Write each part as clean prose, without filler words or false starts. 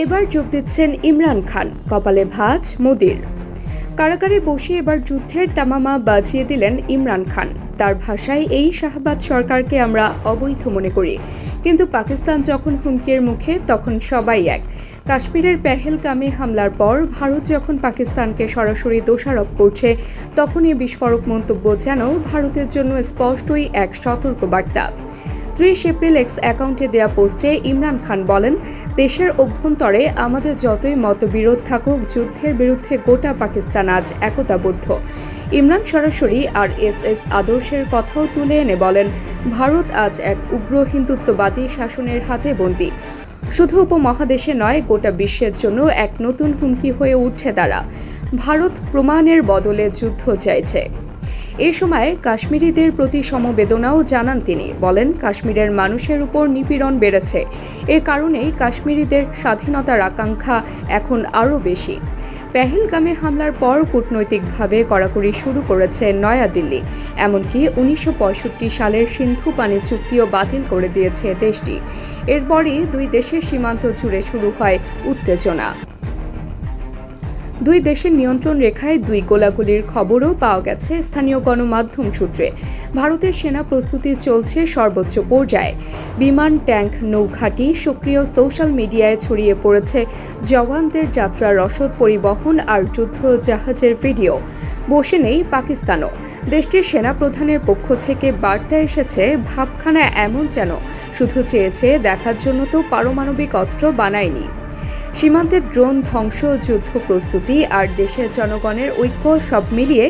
এবার যোগ দিচ্ছেন ইমরান খান, কপালে ভাঁজ মোদির। কারাগারে বসে এবার যুদ্ধের তামামা বাজিয়ে দিলেন ইমরান খান। তার ভাষায়, এই শাহবাজ সরকারকে আমরা অবৈধ মনে করি, কিন্তু পাকিস্তান যখন হুমকির মুখে তখন সবাই এক। কাশ্মীরের পেহেলগামে হামলার পর ভারত যখন পাকিস্তানকে সরাসরি দোষারোপ করছে, তখন এই বিস্ফোরক মন্তব্য যেন ভারতের জন্য স্পষ্টই এক সতর্কবার্তা। 30 এপ্রিল এক্স অ্যাকাউন্টে দেয়া পোস্টে ইমরান খান বলেন, দেশের অভ্যন্তরে আমাদের যতই মতবিরোধ থাকুক, যুদ্ধের বিরুদ্ধে গোটা পাকিস্তান আজ একতাবদ্ধ। ইমরান সরাসরি আরএসএস আদর্শের কথাও তুলে এনে বলেন, ভারত আজ এক উগ্র হিন্দুত্ববাদী শাসনের হাতে বন্দী। শুধু উপমহাদেশে নয়, গোটা বিশ্বের জন্য এক নতুন হুমকি হয়ে উঠছে তারা। ভারত প্রমাণের বদলে যুদ্ধ চাইছে। এ সময় কাশ্মীরিদের প্রতি সমবেদনাও জানান তিনি। বলেন, কাশ্মীরের মানুষের উপর নিপীড়ন বেড়েছে। এ কারণেই কাশ্মীরিদের স্বাধীনতার আকাঙ্ক্ষা এখন আরও বেশি। পেহেলগামে হামলার পর কূটনৈতিকভাবে কড়াকড়ি শুরু করেছে নয়াদিল্লি। এমনকি 1965 সালের সিন্ধু পানি চুক্তিও বাতিল করে দিয়েছে দেশটি। এরপরই দুই দেশের সীমান্ত জুড়ে শুরু হয় উত্তেজনা। দুই দেশের নিয়ন্ত্রণ রেখায় দুই গোলাগুলির খবরও পাওয়া গেছে স্থানীয় গণমাধ্যম সূত্রে। ভারতের সেনা প্রস্তুতি চলছে সর্বোচ্চ পর্যায়ে। বিমান, ট্যাঙ্ক, নৌঘাঁটি সক্রিয়। সোশ্যাল মিডিয়ায় ছড়িয়ে পড়েছে জওয়ানদের যাত্রা, রসদ পরিবহন আর যুদ্ধ জাহাজের ভিডিও। বসে নেই পাকিস্তানও। দেশটির সেনাপ্রধানের পক্ষ থেকে বার্তা এসেছে, ভাবখানা এমন যেন শুধু চেয়েছে দেখার জন্য তো পারমাণবিক অস্ত্র বানায়নি। সীমান্তের ড্রোন ধ্বংস, যুদ্ধ প্রস্তুতি আর দেশের জনগণের ঐক্য সব মিলিয়ে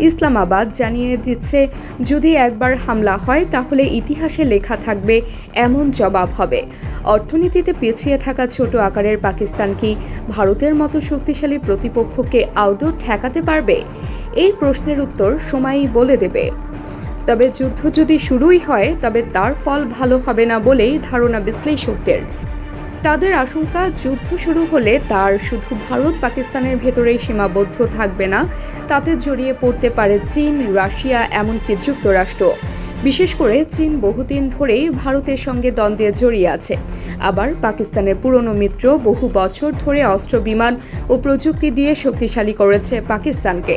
ইসলামাবাদ জানিয়ে দিচ্ছে, যদি একবার হামলা হয় তাহলে ইতিহাসে লেখা থাকবে এমন জবাব হবে। অর্থনীতিতে পিছিয়ে থাকা ছোট আকারের পাকিস্তান কি ভারতের মতো শক্তিশালী প্রতিপক্ষকে আদৌ ঠেকাতে পারবে? এই প্রশ্নের উত্তর সময়ই বলে দেবে। তবে যুদ্ধ যদি শুরুই হয়, তবে তার ফল ভালো হবে না বলেই ধারণা বিশ্লেষকদের। তাদের আশঙ্কা, যুদ্ধ শুরু হলে তার শুধু ভারত পাকিস্তানের ভেতরেই সীমাবদ্ধ থাকবে না, তাতে জড়িয়ে পড়তে পারে চীন, রাশিয়া, এমনকি যুক্তরাষ্ট্র। বিশেষ করে চীন বহুদিন ধরেই ভারতের সঙ্গে দ্বন্দ্বে জড়িয়ে আছে। আবার পাকিস্তানের পুরনো মিত্র বহু বছর ধরে অস্ত্র, বিমান ও প্রযুক্তি দিয়ে শক্তিশালী করেছে পাকিস্তানকে।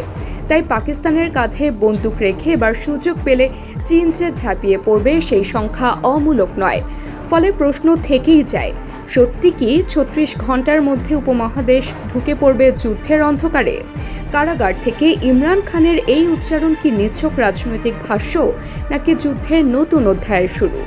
তাই পাকিস্তানের কাঁধে বন্দুক রেখে এবার সুযোগ পেলে চীন যে ঝাঁপিয়ে পড়বে, সেই সংখ্যা অমূলক নয়। ফলে প্রশ্ন থেকেই যায়, সত্যি কি 36 ঘন্টার মধ্যে উপমহাদেশ ঢুকে পড়বে যুদ্ধের অন্ধকারে? কারাগার থেকে ইমরান খানের এই উচ্চারণ কি নিছক রাজনৈতিক ভাষ্য, নাকি যুদ্ধের নতুন অধ্যায়ের শুরু?